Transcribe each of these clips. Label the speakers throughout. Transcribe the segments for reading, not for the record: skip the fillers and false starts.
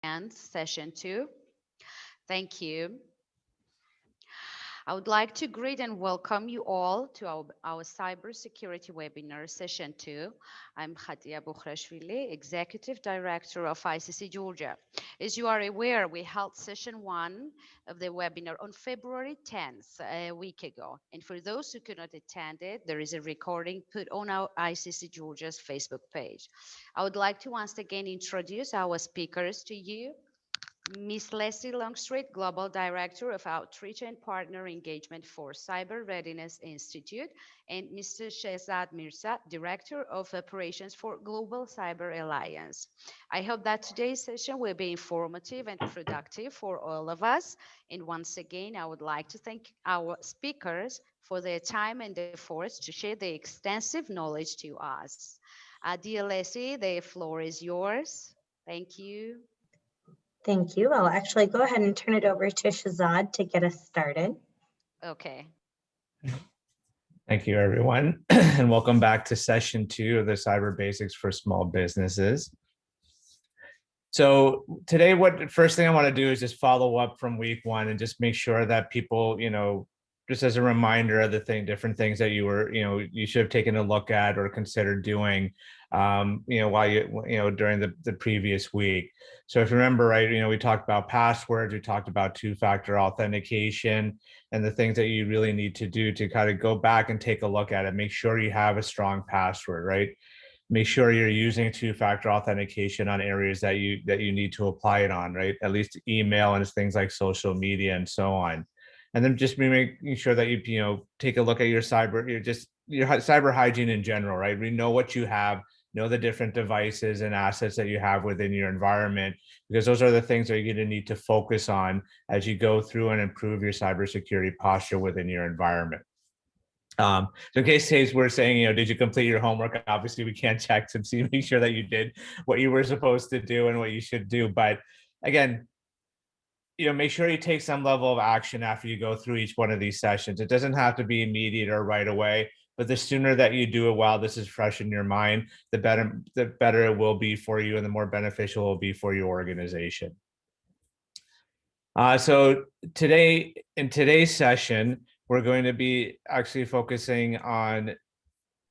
Speaker 1: and session 2. Thank you. I would like to greet and welcome you all to our cybersecurity webinar session 2. I'm Khadia Bukhrashvili, Executive Director of ICC Georgia. As you are aware, we held session 1 of the webinar on February 10th, a week ago. And for those who could not attend it, there is a recording put on our ICC Georgia's Facebook page. I would like to once again introduce our speakers to you. Ms. Lessie Longstreet, Global Director of Outreach and Partner Engagement for Cyber Readiness Institute, and Mr. Shehzad Mirza, Director of Operations for Global Cyber Alliance. I hope that today's session will be informative and productive for all of us. And once again, I would like to thank our speakers for their time and efforts to share their extensive knowledge to us. Dear Leslie, the floor is yours. Thank you.
Speaker 2: Thank you. I'll actually go ahead and turn it over to Shehzad to get us started.
Speaker 1: Okay.
Speaker 3: Thank you, everyone, and welcome back to session 2 of the Cyber Basics for Small Businesses. So today, first thing I want to do is just follow up from week 1 and just make sure that people, just as a reminder of the different things that you should have taken a look at or considered doing, while during the previous week. So if you remember, right, we talked about passwords, we talked about two-factor authentication, and the things that you really need to do to kind of go back and take a look at it. Make sure you have a strong password, right? Make sure you're using two-factor authentication on areas that you need to apply it on, right? At least email and things like social media and so on. And then just making sure that you take a look at your cyber hygiene in general, right? We know what you have, know the different devices and assets that you have within your environment, because those are the things that you're going to need to focus on as you go through and improve your cybersecurity posture within your environment. So in case we're saying, did you complete your homework? Obviously, we can't check to see, make sure that you did what you were supposed to do and what you should do. But again, make sure you take some level of action after you go through each one of these sessions. It doesn't have to be immediate or right away, but the sooner that you do it while this is fresh in your mind, the better it will be for you and the more beneficial it will be for your organization. So in today's session, we're going to be actually focusing on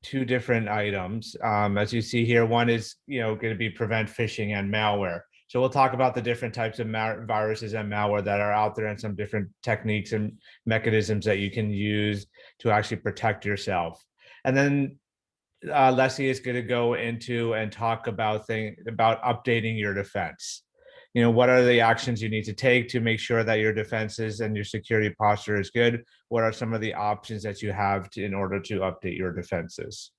Speaker 3: 2 different items. As you see here, one is going to be prevent phishing and malware. So we'll talk about the different types of viruses and malware that are out there and some different techniques and mechanisms that you can use to actually protect yourself. And then Leslie is going to go into and talk about updating your defense. What are the actions you need to take to make sure that your defenses and your security posture is good? What are some of the options that you have in order to update your defenses?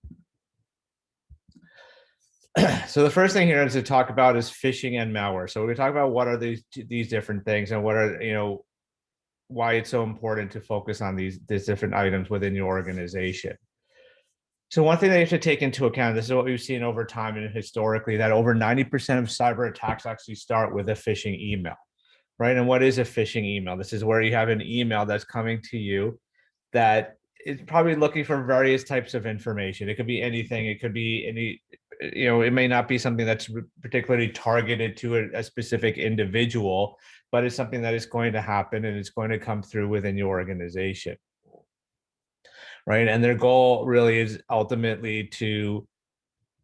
Speaker 3: So the first thing here is to talk about is phishing and malware. So we're going to talk about what are these different things and what are, why it's so important to focus on these different items within your organization. So one thing that you have to take into account, this is what we've seen over time and historically, that over 90% of cyber attacks actually start with a phishing email, right? And what is a phishing email? This is where you have an email that's coming to you that is probably looking for various types of information. It could be anything. It could be any, it may not be something that's particularly targeted to a specific individual, but it's something that is going to happen and it's going to come through within your organization. Right. And their goal really is ultimately to,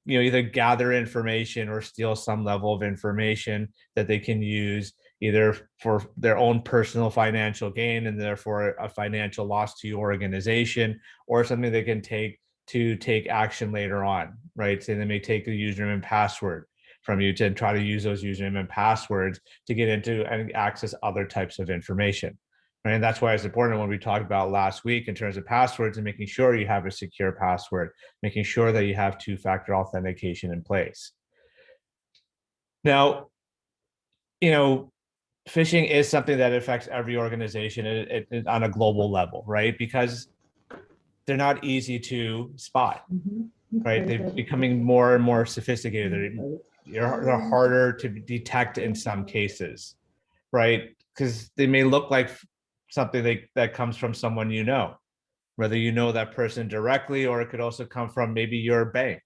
Speaker 3: either gather information or steal some level of information that they can use either for their own personal financial gain and therefore a financial loss to your organization, or something they can take to take action later on, right? So they may take the username and password from you to try to use those username and passwords to get into and access other types of information. And that's why it's important when we talked about last week in terms of passwords and making sure you have a secure password, making sure that you have two-factor authentication in place. Now, phishing is something that affects every organization on a global level, right? Because they're not easy to spot, right? They're becoming more and more sophisticated. They're harder to detect in some cases, right? Because they may look like something that comes from someone whether you know that person directly, or it could also come from maybe your bank,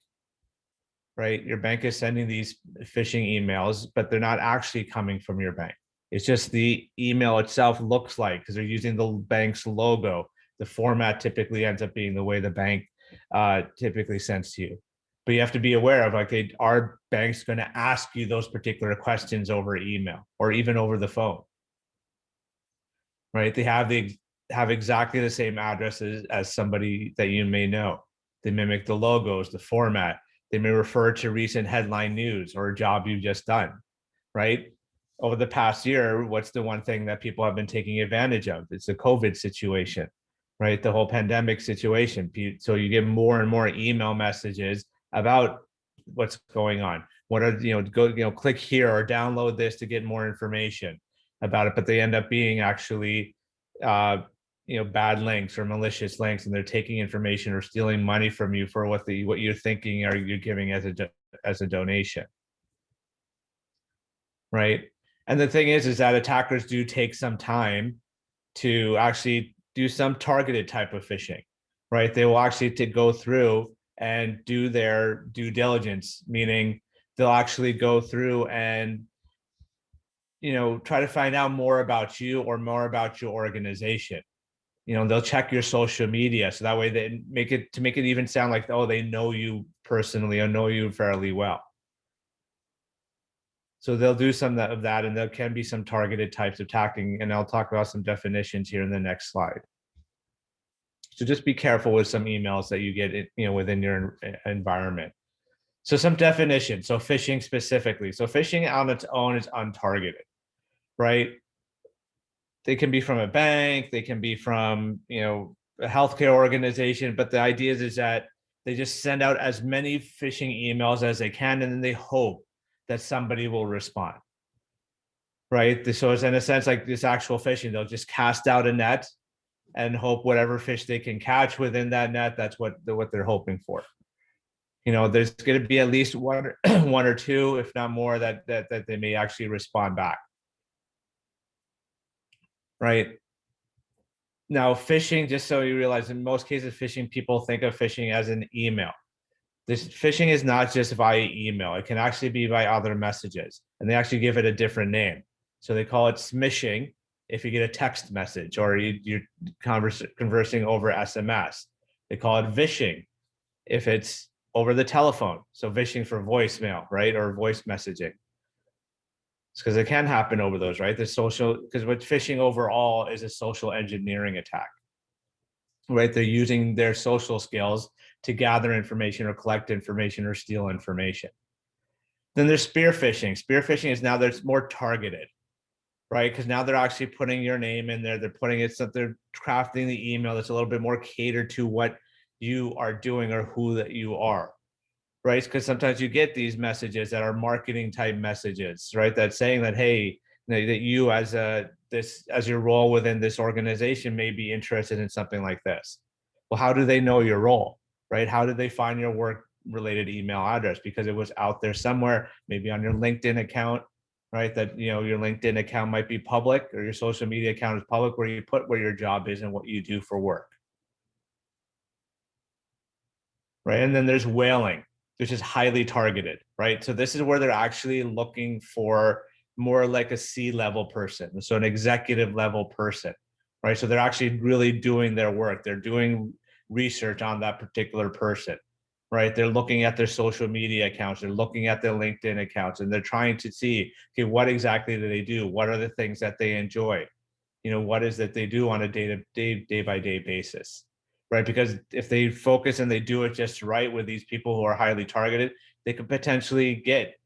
Speaker 3: right? Your bank is sending these phishing emails, but they're not actually coming from your bank. It's just the email itself looks like, because they're using the bank's logo. The format typically ends up being the way the bank typically sends to you. But you have to be aware of, like, are banks going to ask you those particular questions over email or even over the phone? Right? They have exactly the same addresses as somebody that you may know. They mimic the logos, the format. They may refer to recent headline news or a job you've just done, right? Over the past year, what's the one thing that people have been taking advantage of? It's the COVID situation, right? The whole pandemic situation. So you get more and more email messages about what's going on. What are, click here or download this to get more information about it, but they end up being actually bad links or malicious links, and they're taking information or stealing money from you for what you're thinking or you're giving as a donation, right? And the thing is that attackers do take some time to actually do some targeted type of phishing, right? They will actually go through and do their due diligence, meaning they'll actually go through and try to find out more about you or more about your organization. They'll check your social media, so that way they make it even sound like, oh, they know you personally or know you fairly well. So they'll do some of that, and there can be some targeted types of attacking, and I'll talk about some definitions here in the next slide. So just be careful with some emails that you get, within your environment. So some definitions. So phishing specifically. So phishing on its own is untargeted, right? They can be from a bank, they can be from, a healthcare organization, but the idea is that they just send out as many phishing emails as they can, and then they hope that somebody will respond, right? So it's in a sense like this actual phishing. They'll just cast out a net and hope whatever fish they can catch within that net, that's what they're hoping for. There's going to be at least one or two, if not more, that they may actually respond back, right? Now, phishing, just so you realize, in most cases, phishing, people think of phishing as an email. This phishing is not just via email. It can actually be by other messages, and they actually give it a different name. So they call it smishing if you get a text message or you're conversing over SMS. They call it vishing if it's over the telephone. So vishing for voicemail, right? Or voice messaging. It's because it can happen over those, right? Because what phishing overall is a social engineering attack, right? They're using their social skills to gather information or collect information or steal information. Then there's spear phishing. Spear phishing is now there's more targeted, right? Because now they're actually putting your name in there. They're putting it, so they're crafting the email that's a little bit more catered to what you are doing or who that you are, right? Because sometimes you get these messages that are marketing type messages, right? That's saying that, hey, that you as your role within this organization may be interested in something like this. Well, how do they know your role, right? How did they find your work related email address? Because it was out there somewhere, maybe on your LinkedIn account, right? That, your LinkedIn account might be public, or your social media account is public, where you put where your job is and what you do for work, right? And then there's whaling, which is highly targeted, right? So this is where they're actually looking for more like a C-level person, so an executive level person, right? So they're actually really doing their work. They're doing research on that particular person, right? They're looking at their social media accounts, they're looking at their LinkedIn accounts, and they're trying to see, okay, what exactly do they do? What are the things that they enjoy? What is that they do on a day-by-day basis, right? Because if they focus and they do it just right with these people who are highly targeted, they could potentially get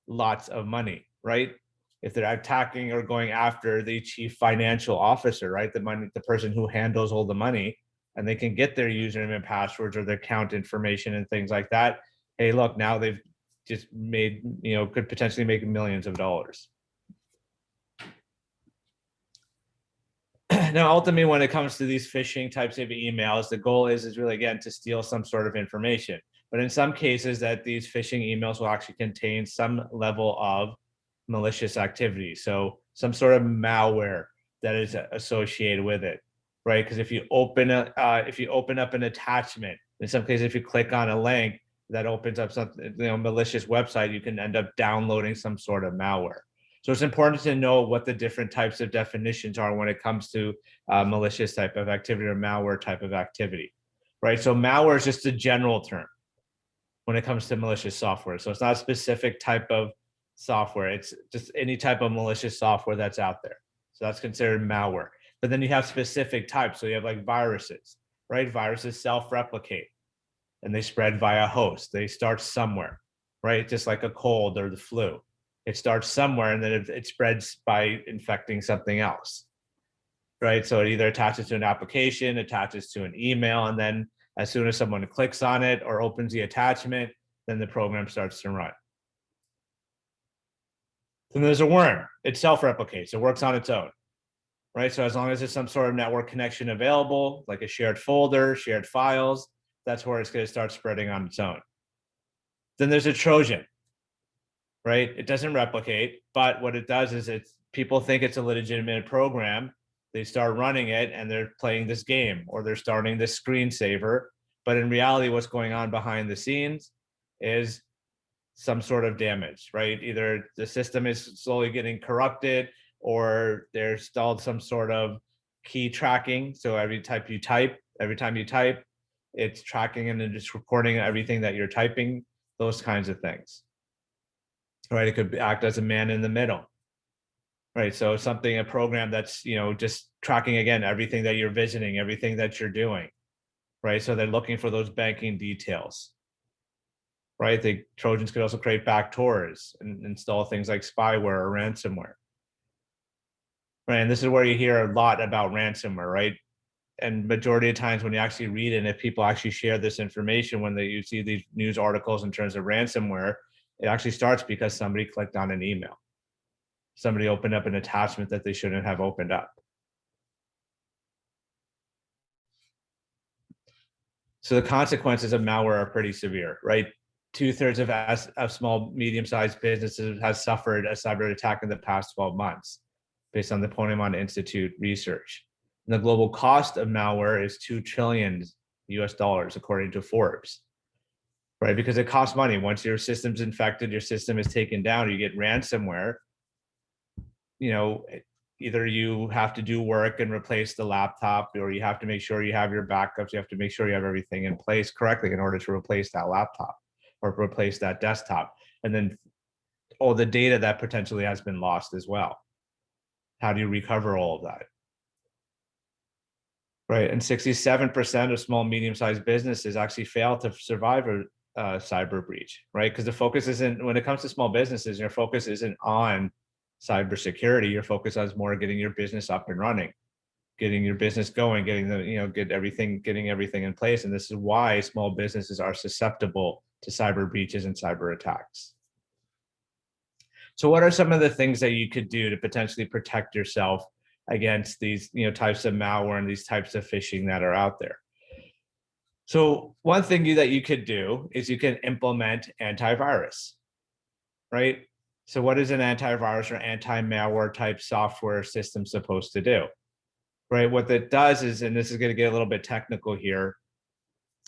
Speaker 3: lots of money, right? If they're attacking or going after the chief financial officer, right? The person who handles all the money, and they can get their username and passwords or their account information and things like that. Hey, look, now they've just made, could potentially make millions of dollars. Now, ultimately, when it comes to these phishing types of emails, the goal is really, again, to steal some sort of information. But in some cases, that these phishing emails will actually contain some level of malicious activity. So some sort of malware that is associated with it, right? Because if you open up an attachment, in some cases, if you click on a link, that opens up something, malicious website, you can end up downloading some sort of malware. So it's important to know what the different types of definitions are when it comes to malicious type of activity or malware type of activity, right? So malware is just a general term when it comes to malicious software. So it's not a specific type of software. It's just any type of malicious software that's out there. So that's considered malware. But then you have specific types. So you have like viruses, right? Viruses self-replicate and they spread via host. They start somewhere, right? Just like a cold or the flu. It starts somewhere and then it spreads by infecting something else, right? So it either attaches to an application, attaches to an email, and then as soon as someone clicks on it or opens the attachment, then the program starts to run. Then there's a worm. It self-replicates. It works on its own, right? So as long as there's some sort of network connection available, like a shared folder, shared files, that's where it's going to start spreading on its own. Then there's a Trojan, right? It doesn't replicate, but what it does is people think it's a legitimate program. They start running it and they're playing this game or they're starting this screensaver. But in reality, what's going on behind the scenes is some sort of damage, right? Either the system is slowly getting corrupted or there's installed some sort of key tracking. So every time you type, it's tracking and then just recording everything that you're typing, those kinds of things, right? It could act as a man in the middle, right? So a program that's, just tracking, again, everything that you're visiting, everything that you're doing, right? So they're looking for those banking details, right? The Trojans could also create backdoors and install things like spyware or ransomware, right? And this is where you hear a lot about ransomware, right? And majority of times when you actually read it, and if people actually share this information, when you see these news articles in terms of ransomware, it actually starts because somebody clicked on an email. Somebody opened up an attachment that they shouldn't have opened up. So the consequences of malware are pretty severe, right? 2/3 of small, medium-sized businesses has suffered a cyber attack in the past 12 months, based on the Quad9 Institute research. And the global cost of malware is $2 trillion US, according to Forbes, right? Because it costs money. Once your system's infected, your system is taken down, you get ransomware, either you have to do work and replace the laptop, or you have to make sure you have your backups. You have to make sure you have everything in place correctly in order to replace that laptop or replace that desktop. And then all the data that potentially has been lost as well. How do you recover all of that? Right. And 67% of small, medium-sized businesses actually fail to survive a cyber breach, right? Because the focus isn't, when it comes to small businesses, your focus isn't on cybersecurity. Your focus is more getting your business up and running, getting your business going, getting everything in place. And this is why small businesses are susceptible to cyber breaches and cyber attacks. So what are some of the things that you could do to potentially protect yourself against these types of malware and these types of phishing that are out there? So one thing that you could do is you can implement antivirus, right? So what is an antivirus or anti-malware type software system supposed to do, right? What that does is, and this is going to get a little bit technical here,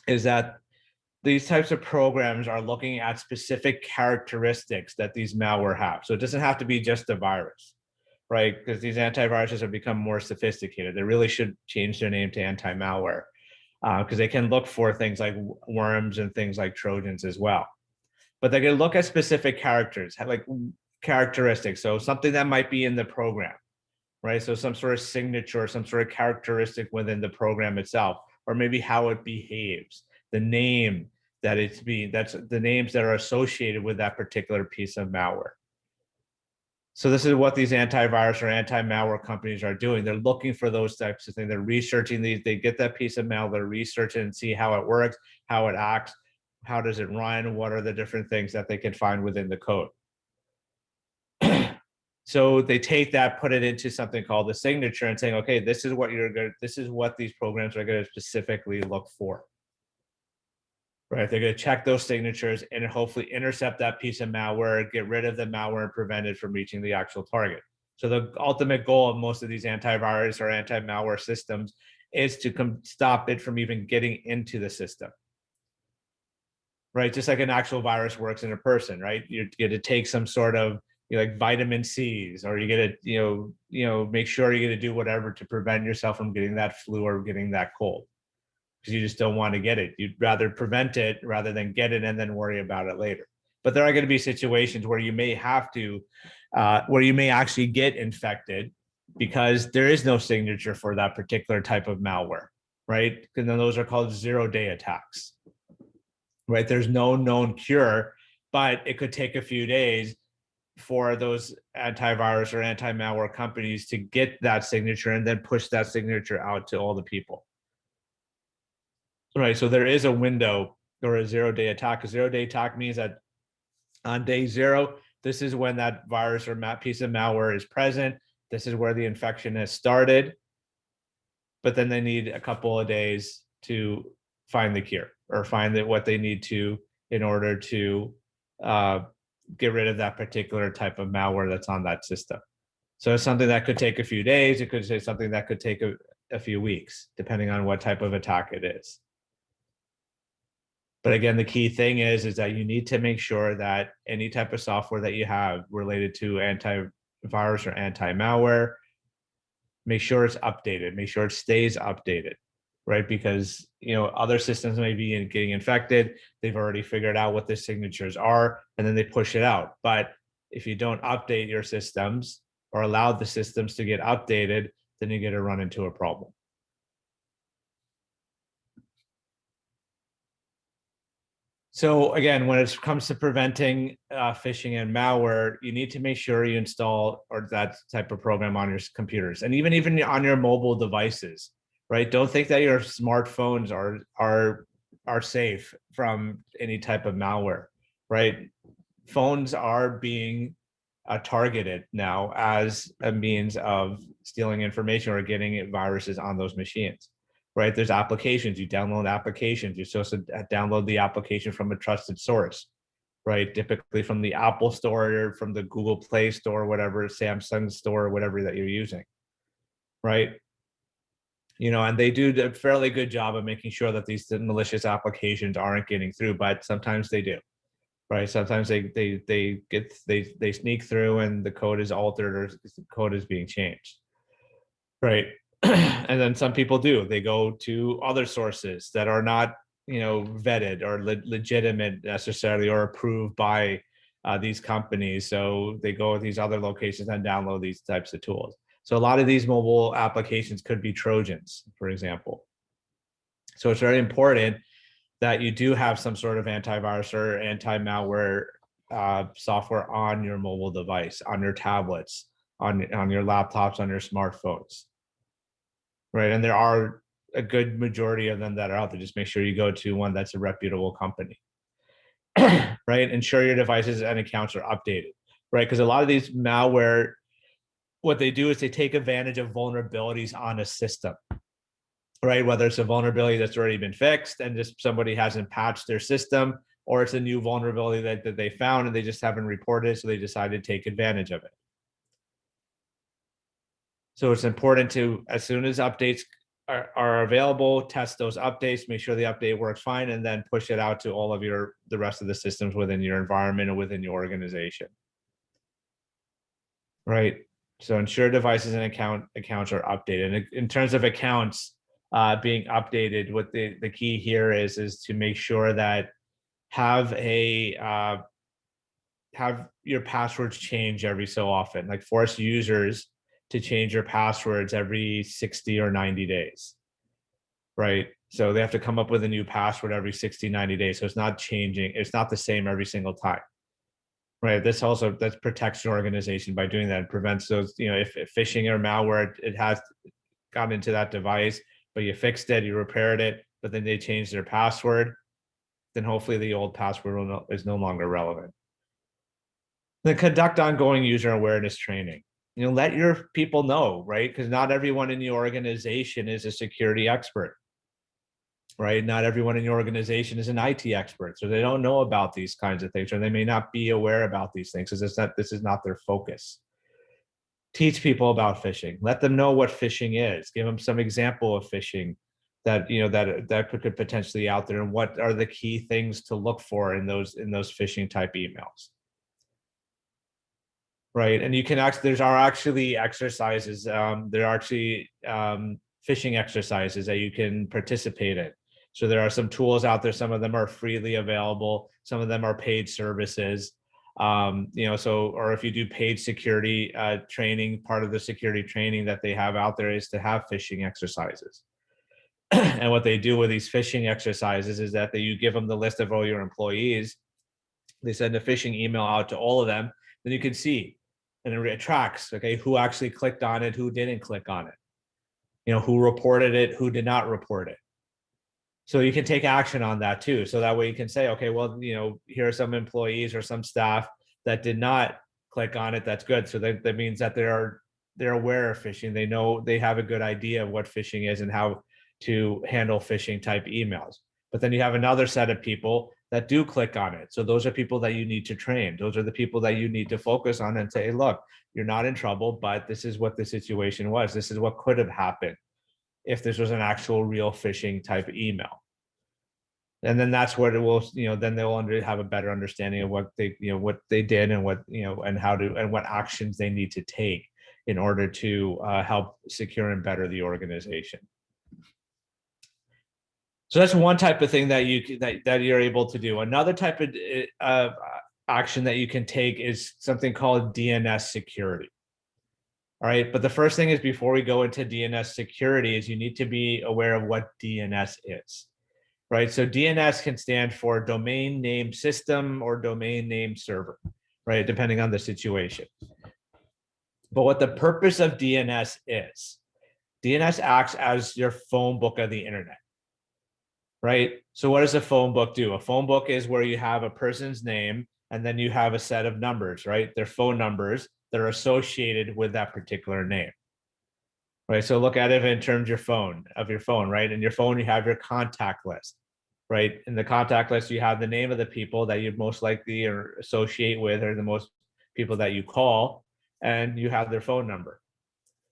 Speaker 3: is that these types of programs are looking at specific characteristics that these malware have. So it doesn't have to be just a virus, right? Because these antiviruses have become more sophisticated. They really should change their name to anti-malware because they can look for things like worms and things like Trojans as well. But they're going to look at specific characteristics. So something that might be in the program, right? So some sort of signature, some sort of characteristic within the program itself, or maybe how it behaves, the name that it's being, that's the names that are associated with that particular piece of malware. So this is what these antivirus or anti-malware companies are doing. They're looking for those types of things. They're researching these. They get that piece of malware, they're researching and see how it works, how it acts, how does it run, what are the different things that they can find within the code. So they take that, put it into something called the signature and saying, okay, this is what these programs are going to specifically look for. Right, they're going to check those signatures and hopefully intercept that piece of malware, get rid of the malware and prevent it from reaching the actual target. So the ultimate goal of most of these antivirus or anti-malware systems is to stop it from even getting into the system. right? Just like an actual virus works in a person, right? You get to take some sort of like vitamin C's, or you get to make sure you're going to do whatever to prevent yourself from getting that flu or getting that cold, because you just don't want to get it. You'd rather prevent it rather than get it and then worry about it later. But there are going to be situations where you may have to, where you may actually get infected because there is no signature for that particular type of malware, right? And then those are called zero-day attacks, right? There's no known cure, but it could take a few days for those antivirus or anti-malware companies to get that signature and then push that signature out to all the people. Right, so there is a window or a zero-day attack. A zero-day attack means that on day 0, this is when that virus or piece of malware is present. This is where the infection has started, but then they need a couple of days to find the cure or find what they need to in order to get rid of that particular type of malware that's on that system. So it's something that could take a few days. It could be something that could take a few weeks, depending on what type of attack it is. But again, the key thing is that you need to make sure that any type of software that you have related to antivirus or anti-malware, make sure it's updated, make sure it stays updated, right? Because other systems may be getting infected, they've already figured out what the signatures are, and then they push it out. But if you don't update your systems or allow the systems to get updated, then you're going to run into a problem. So again, when it comes to preventing phishing and malware, you need to make sure you install or that type of program on your computers, and even on your mobile devices, right? Don't think that your smartphones are safe from any type of malware, right? Phones are being targeted now as a means of stealing information or getting viruses on those machines. Right? There's applications, you download applications, you're supposed to download the application from a trusted source, right? Typically from the Apple Store or from the Google Play Store, whatever, Samsung Store, whatever that you're using, right? And they do a fairly good job of making sure that these malicious applications aren't getting through, but sometimes they do, right? Sometimes they sneak through and the code is altered or the code is being changed, right? And then some people they go to other sources that are not vetted or legitimate necessarily or approved by these companies. So they go to these other locations and download these types of tools. So a lot of these mobile applications could be Trojans, for example. So it's very important that you do have some sort of antivirus or anti-malware software on your mobile device, on your tablets, on your laptops, on your smartphones. Right. And there are a good majority of them that are out there. Just make sure you go to one that's a reputable company. Right. Ensure your devices and accounts are updated. Right. Because a lot of these malware, what they do is they take advantage of vulnerabilities on a system. Right. Whether it's a vulnerability that's already been fixed and just somebody hasn't patched their system, or it's a new vulnerability that they found and they just haven't reported it. So they decided to take advantage of it. So it's important to, as soon as updates are available, test those updates, make sure the update works fine, and then push it out to all of the rest of the systems within your environment or within your organization. Right. So ensure devices and accounts are updated. And in terms of accounts being updated, what the key here is to make sure that have your passwords change every so often, like force users to change your passwords every 60 or 90 days, right? So they have to come up with a new password every 60, 90 days. So it's not changing. It's not the same every single time, right? That protects your organization by doing that and prevents those, if phishing or malware, it has gotten into that device, but you fixed it, you repaired it, but then they changed their password, then hopefully the old password is no longer relevant. Then conduct ongoing user awareness training. Let your people know, right? Because not everyone in your organization is a security expert, right? Not everyone in your organization is an IT expert, so they don't know about these kinds of things, or they may not be aware about these things because this is not their focus. Teach people about phishing. Let them know what phishing is. Give them some example of phishing that that could potentially out there, and what are the key things to look for in those phishing type emails, right? And you can actually, there are actually exercises, there are actually phishing exercises that you can participate in. So there are some tools out there. Some of them are freely available. Some of them are paid services. So, or if you do paid security training, part of the security training that they have out there is to have phishing exercises. And what they do with these phishing exercises is that you give them the list of all your employees. They send a phishing email out to all of them. Then you can see, and it tracks, okay, who actually clicked on it, who didn't click on it, who reported it, who did not report it. So you can take action on that too. So that way you can say, okay, well, here are some employees or some staff that did not click on it. That's good. So that means that they're aware of phishing. They know, they have a good idea of what phishing is and how to handle phishing type emails. But then you have another set of people that do click on it. So those are people that you need to train. Those are the people that you need to focus on and say, look, you're not in trouble, but this is what the situation was. This is what could have happened if this was an actual real phishing type email. And then that's what it will, then they'll have a better understanding of what they did and what, and how to, and what actions they need to take in order to help secure and better the organization. So that's one type of thing that you're able to do. Another type of action that you can take is something called DNS security. All right, but the first thing is, before we go into DNS security, is you need to be aware of what DNS is, right? So DNS can stand for domain name system or domain name server, right? Depending on the situation. But what the purpose of DNS is, DNS acts as your phone book of the internet, right? So what does a phone book do? A phone book is where you have a person's name and then you have a set of numbers, right? Their phone numbers that are associated with that particular name, right? So look at it in terms of your phone, right? In your phone, you have your contact list, right? In the contact list, you have the name of the people that you most likely or associate with, or the most people that you call, and you have their phone number.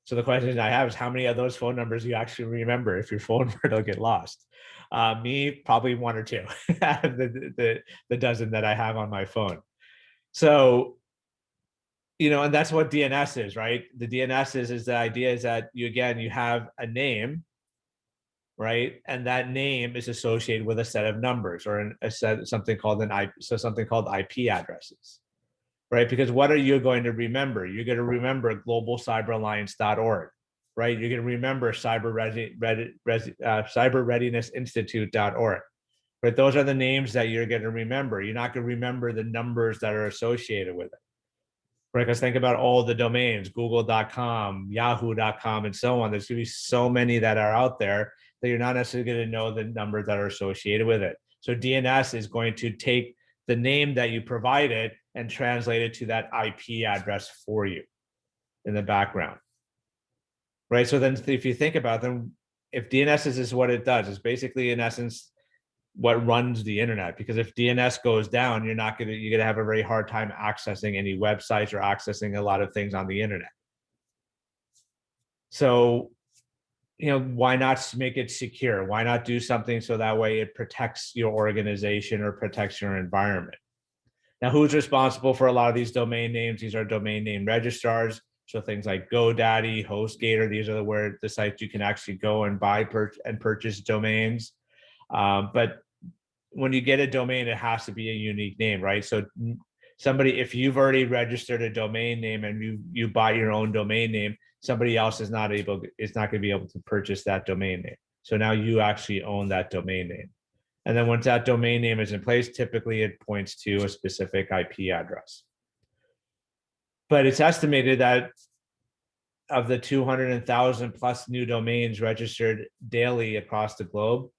Speaker 3: So the question I have is, how many of those phone numbers do you actually remember if your phone were to get lost? Me, probably one or two out of the dozen that I have on my phone. So, and that's what DNS is, right? The DNS is the idea is that you have a name, right? And that name is associated with a set of numbers, or something called IP addresses, right? Because what are you going to remember? You're going to remember globalcyberalliance.org, right? You're going to remember Cyber Readiness Institute.org, right? Those are the names that you're going to remember. You're not going to remember the numbers that are associated with it, right? Because think about all the domains, google.com, yahoo.com, and so on. There's going to be so many that are out there that you're not necessarily going to know the numbers that are associated with it. So DNS is going to take the name that you provided and translate it to that IP address for you in the background, right? So then if you think about them, if DNS is what it does, it's basically in essence what runs the internet. Because if DNS goes down, you're going to have a very hard time accessing any websites or accessing a lot of things on the internet. So, why not make it secure? Why not do something so that way it protects your organization or protects your environment? Now, who's responsible for a lot of these domain names? These are domain name registrars. So things like GoDaddy, HostGator, these are the sites you can actually go and buy and purchase domains. But when you get a domain, it has to be a unique name, right? So if you've already registered a domain name and you buy your own domain name, somebody else is not going to be able to purchase that domain name. So now you actually own that domain name. And then once that domain name is in place, typically it points to a specific IP address. But it's estimated that of the 200,000 plus new domains registered daily across the globe,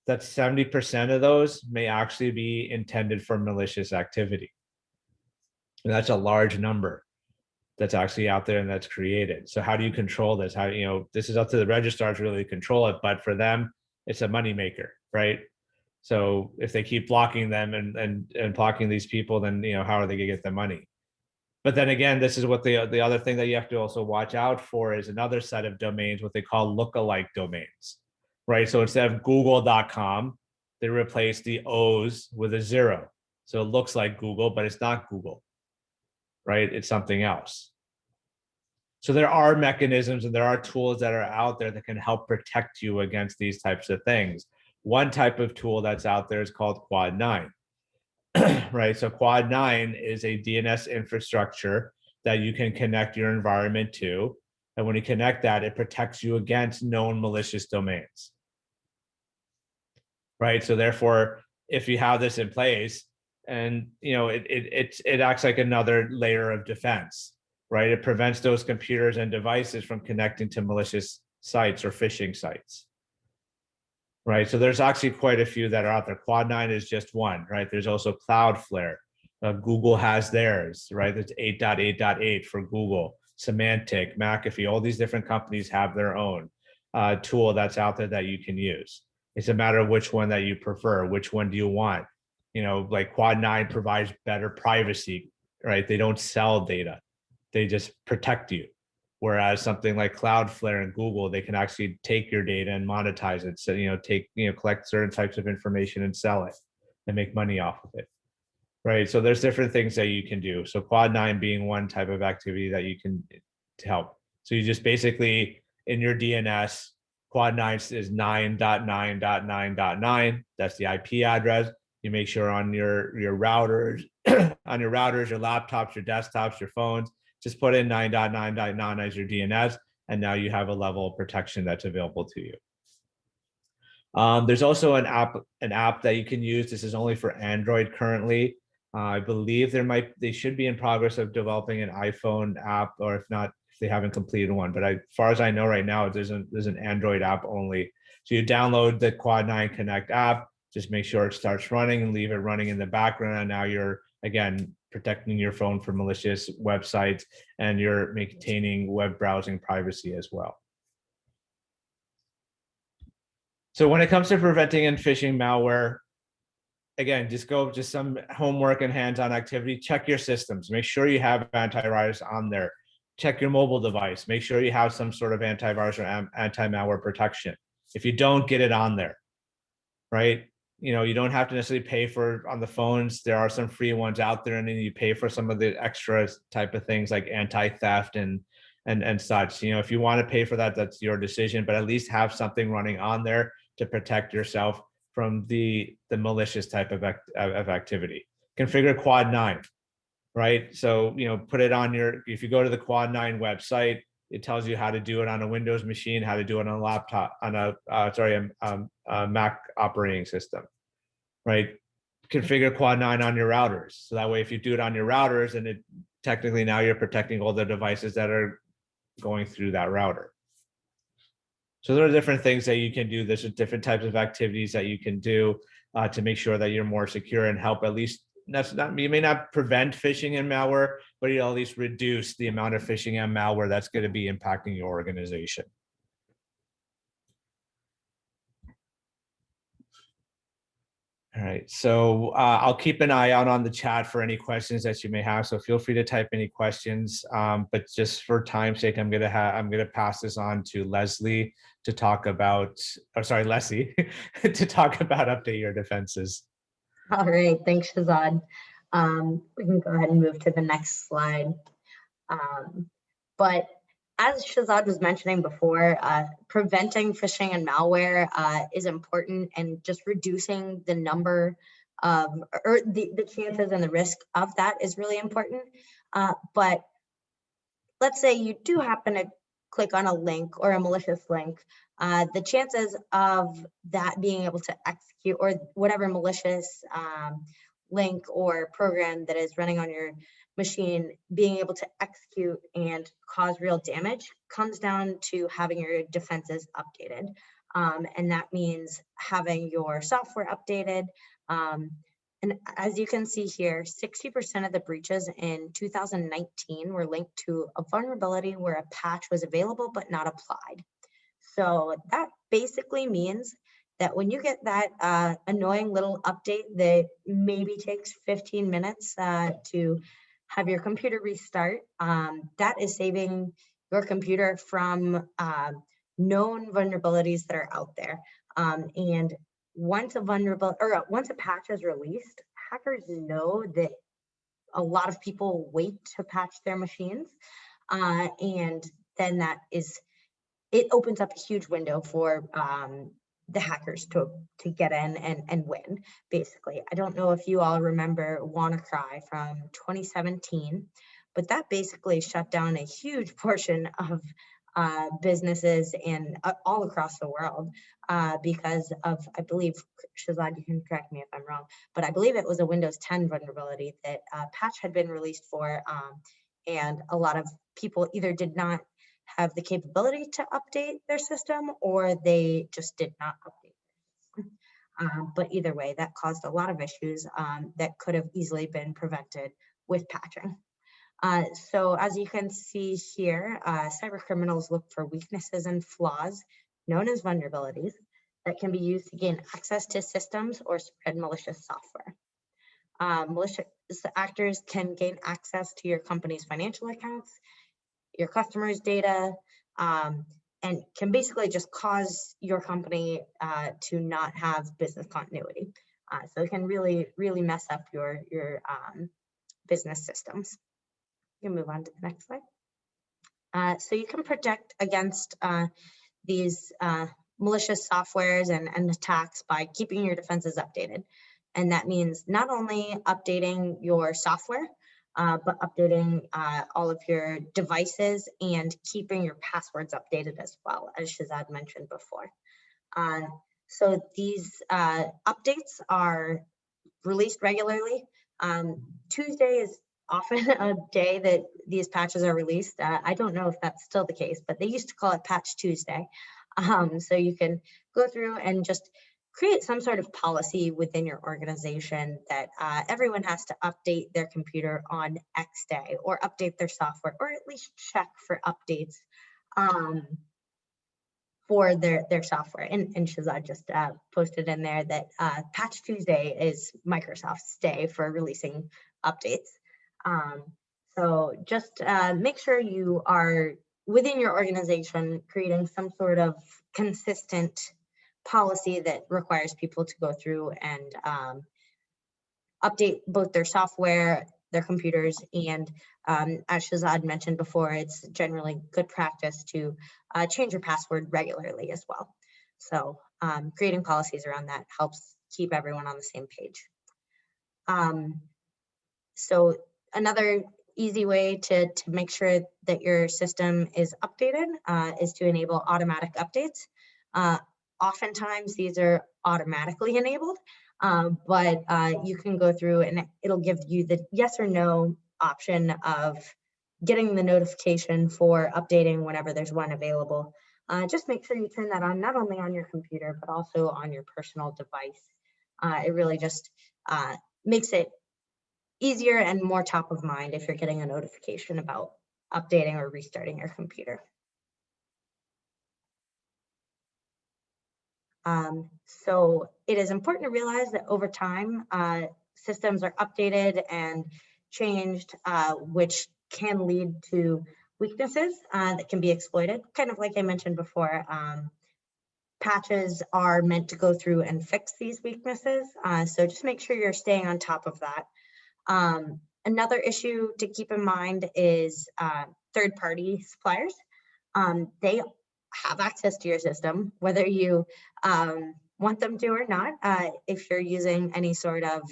Speaker 3: that 70% of those may actually be intended for malicious activity. And that's a large number that's actually out there and that's created. So how do you control this? This is up to the registrars really to control it, but for them, it's a moneymaker, right? So if they keep blocking them and blocking these people, then how are they gonna get the money? But then again, this is what the other thing that you have to also watch out for is another set of domains, what they call lookalike domains. right? So instead of google.com, they replace the O's with a 0. So it looks like Google, but it's not Google, right? It's something else. So there are mechanisms and there are tools that are out there that can help protect you against these types of things. One type of tool that's out there is called Quad9, right? So Quad9 is a DNS infrastructure that you can connect your environment to. And when you connect that, it protects you against known malicious domains, right? So therefore, if you have this in place, and it acts like another layer of defense, right? It prevents those computers and devices from connecting to malicious sites or phishing sites, right? So there's actually quite a few that are out there. Quad9 is just one, right? There's also Cloudflare. Google has theirs, right? There's 8.8.8 for Google, Symantec, McAfee, all these different companies have their own tool that's out there that you can use. It's a matter of which one that you prefer. Which one do you want? Like Quad9 provides better privacy, right? They don't sell data. They just protect you. Whereas something like Cloudflare and Google, they can actually take your data and monetize it. So, collect certain types of information and sell it and make money off of it. Right. So there's different things that you can do. So Quad9 being one type of activity that you can to help. So you just basically in your DNS, Quad9 is 9.9.9.9. That's the IP address. You make sure on your routers, your laptops, your desktops, your phones, just put in 9.9.9 as your DNS, and now you have a level of protection that's available to you. There's also an app that you can use. This is only for Android currently. I believe they should be in progress of developing an iPhone app, or if not, if they haven't completed one. But as far as I know right now, there's an Android app only. So you download the Quad9 Connect app, just make sure it starts running and leave it running in the background. And now you're, again, protecting your phone from malicious websites, and you're maintaining web browsing privacy as well. So when it comes to preventing and phishing malware, again, just some homework and hands-on activity. Check your systems. Make sure you have antivirus on there. Check your mobile device. Make sure you have some sort of antivirus or anti-malware protection. If you don't, get it on there, right? You don't have to necessarily pay for on the phones. There are some free ones out there, and then you pay for some of the extra type of things like anti-theft and such. If you want to pay for that, that's your decision, but at least have something running on there to protect yourself from the malicious type of activity. Configure Quad9, right? So, put it on if you go to the Quad9 website, it tells you how to do it on a Windows machine, how to do it on a laptop, on a Mac operating system, right? Configure Quad9 on your routers. So that way, if you do it on your routers, and technically now you're protecting all the devices that are going through that router. So there are different things that you can do. There's different types of activities that you can do to make sure that you're more secure and help at least, you may not prevent phishing and malware, but you at least reduce the amount of phishing and malware that's going to be impacting your organization. All right, so I'll keep an eye out on the chat for any questions that you may have. So feel free to type any questions. But just for time's sake, I'm gonna pass this on to Leslie to talk about. Oh, sorry, Leslie, to talk about update your defenses.
Speaker 2: All right, thanks, Shehzad. We can go ahead and move to the next slide. But as Shehzad was mentioning before, preventing phishing and malware is important, and just reducing the number of, or the chances and the risk of that is really important. But let's say you do happen to click on a link or a malicious link, the chances of that being able to execute, or whatever malicious link or program that is running on your machine being able to execute and cause real damage, comes down to having your defenses updated. And that means having your software updated. And as you can see here, 60% of the breaches in 2019 were linked to a vulnerability where a patch was available but not applied. So that basically means that when you get that annoying little update that maybe takes 15 minutes to have your computer restart, that is saving your computer from known vulnerabilities that are out there. And once a patch is released, hackers know that a lot of people wait to patch their machines, and then it opens up a huge window for the hackers to get in and win, basically. I don't know if you all remember WannaCry from 2017, but that basically shut down a huge portion of businesses and all across the world because of, I believe, Shehzad, you can correct me if I'm wrong, but I believe it was a Windows 10 vulnerability that patch had been released for, and a lot of people either did not have the capability to update their system, or they just did not update their system. But either way, that caused a lot of issues that could have easily been prevented with patching. So as you can see here, cyber criminals look for weaknesses and flaws known as vulnerabilities that can be used to gain access to systems or spread malicious software. Malicious actors can gain access to your company's financial accounts, your customers' data, and can basically just cause your company to not have business continuity. So it can really, really mess up your business systems. You can move on to the next slide. So you can protect against these malicious softwares and attacks by keeping your defenses updated. And that means not only updating your software, but updating all of your devices and keeping your passwords updated as well, as Shehzad mentioned before. So these updates are released regularly. Tuesday is often a day that these patches are released. I don't know if that's still the case, but they used to call it Patch Tuesday. So you can go through and just create some sort of policy within your organization that everyone has to update their computer on X day, or update their software, or at least check for updates for their software. And Shehzad just posted in there that Patch Tuesday is Microsoft's day for releasing updates. So just make sure you are within your organization creating some sort of consistent policy that requires people to go through and update both their software, their computers, and as Shehzad mentioned before, it's generally good practice to change your password regularly as well. So creating policies around that helps keep everyone on the same page. So another easy way to make sure that your system is updated is to enable automatic updates. Oftentimes these are automatically enabled, but you can go through and it'll give you the yes or no option of getting the notification for updating whenever there's one available. Just make sure you turn that on, not only on your computer, but also on your personal device. It really just makes it easier and more top of mind if you're getting a notification about updating or restarting your computer. So it is important to realize that over time, systems are updated and changed, which can lead to weaknesses that can be exploited. Kind of like I mentioned before, patches are meant to go through and fix these weaknesses. So just make sure you're staying on top of that. Another issue to keep in mind is third-party suppliers. They have access to your system, whether you want them to or not. If you're using any sort of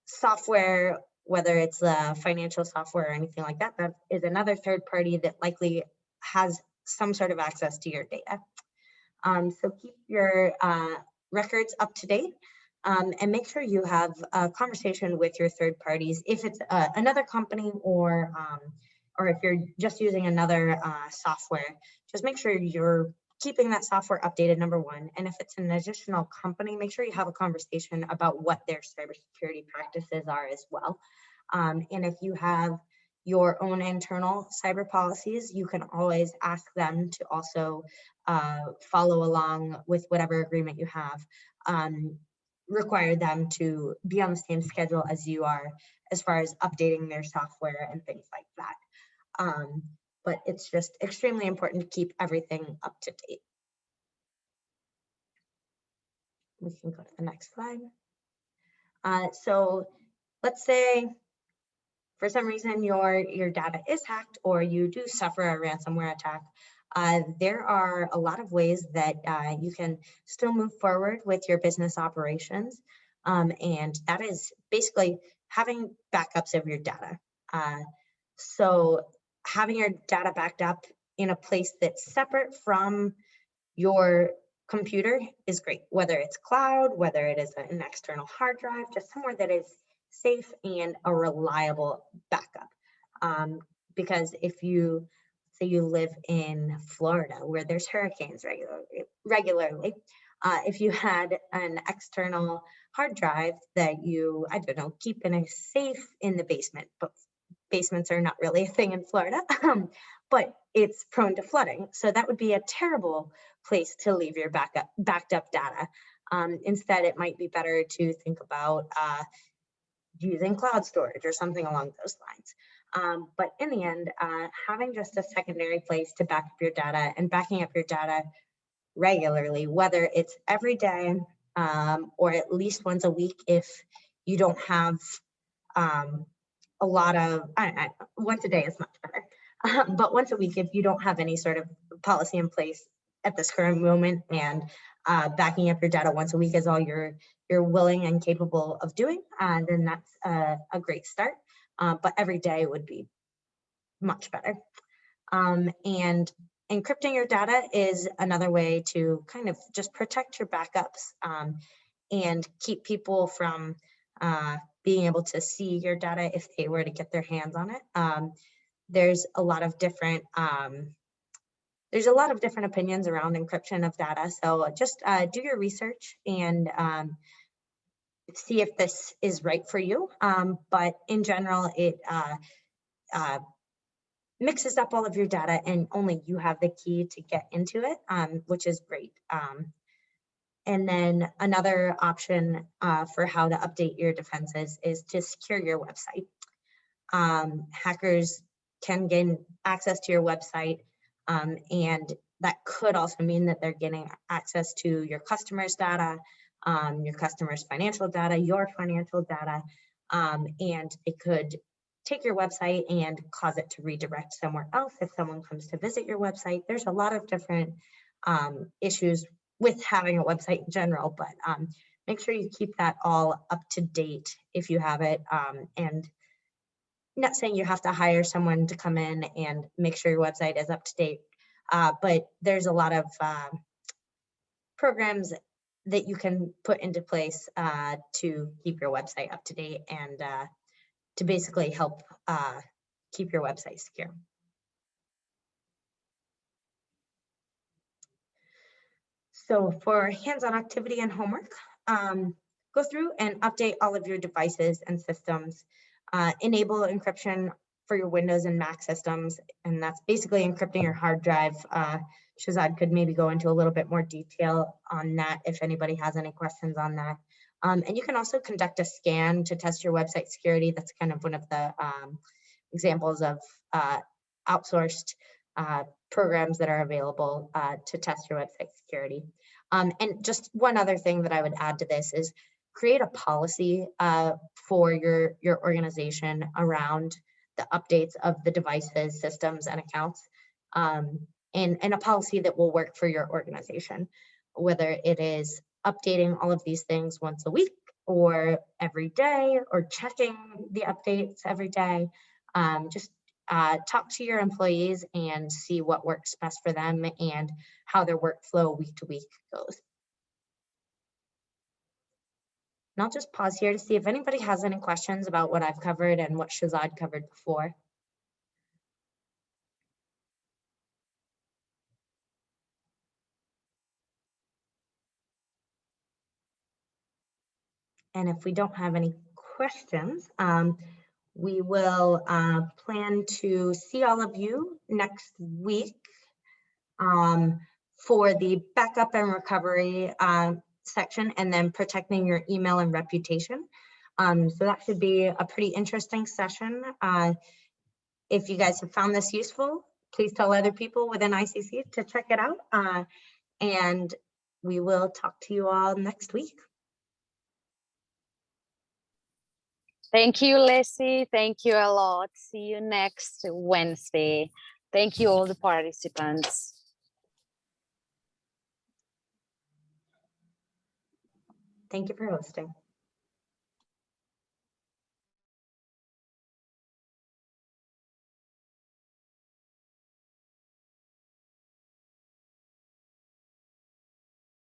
Speaker 2: software, whether it's financial software or anything like that, that is another third party that likely has some sort of access to your data. So keep your records up to date. And make sure you have a conversation with your third parties. If it's another company or if you're just using another software, just make sure you're keeping that software updated, number one. And if it's an additional company, make sure you have a conversation about what their cybersecurity practices are as well. And if you have your own internal cyber policies, you can always ask them to also follow along with whatever agreement you have. Require them to be on the same schedule as you are as far as updating their software and things like that. but it's just extremely important to keep everything up to date. We can go to the next slide. So let's say for some reason your data is hacked or you do suffer a ransomware attack. There are a lot of ways that you can still move forward with your business operations. And that is basically having backups of your data. So having your data backed up in a place that's separate from your computer is great, whether it's cloud, whether it is an external hard drive, just somewhere that is safe and a reliable backup. Because if you say you live in Florida where there's hurricanes regularly, if you had an external hard drive that you, I don't know, keep in a safe in the basement, but basements are not really a thing in Florida, but it's prone to flooding. So that would be a terrible place to leave your backed up data. Instead, it might be better to think about using cloud storage or something along those lines. But in the end, having just a secondary place to back up your data and backing up your data regularly, whether it's every day or at least once a week if you don't have a lot of, once a day is much better, but once a week if you don't have any sort of policy in place at this current moment, and backing up your data once a week is all you're willing and capable of doing, then that's a great start. But every day would be much better. And encrypting your data is another way to kind of just protect your backups and keep people from being able to see your data if they were to get their hands on it. There's a lot of different opinions around encryption of data. So just do your research and see if this is right for you. But in general, it mixes up all of your data and only you have the key to get into it, which is great. And then another option for how to update your defenses is to secure your website. Hackers can gain access to your website, and that could also mean that they're getting access to your customers' data, your customers' financial data, your financial data, and it could take your website and cause it to redirect somewhere else if someone comes to visit your website. There's a lot of different issues with having a website in general, but make sure you keep that all up to date if you have it. And not saying you have to hire someone to come in and make sure your website is up to date, but there's a lot of programs that you can put into place to keep your website up to date and to basically help keep your website secure. So for hands-on activity and homework, go through and update all of your devices and systems. Enable encryption for your Windows and Mac systems, and that's basically encrypting your hard drive. Shehzad could maybe go into a little bit more detail on that if anybody has any questions on that. And you can also conduct a scan to test your website security. That's kind of one of the examples of outsourced programs that are available to test your website security. And just one other thing that I would add to this is create a policy for your organization around the updates of the devices, systems, and accounts, and a policy that will work for your organization, whether it is updating all of these things once a week or every day or checking the updates every day. Just talk to your employees and see what works best for them and how their workflow week to week goes. And I'll just pause here to see if anybody has any questions about what I've covered and what Shehzad covered before. And if we don't have any questions, we will plan to see all of you next week for the backup and recovery section, and then protecting your email and reputation. So that should be a pretty interesting session. If you guys have found this useful, please tell other people within ICC to check it out. And we will talk to you all next week.
Speaker 4: Thank you, Leslie. Thank you a lot. See you next Wednesday. Thank you all the participants.
Speaker 2: Thank you for hosting.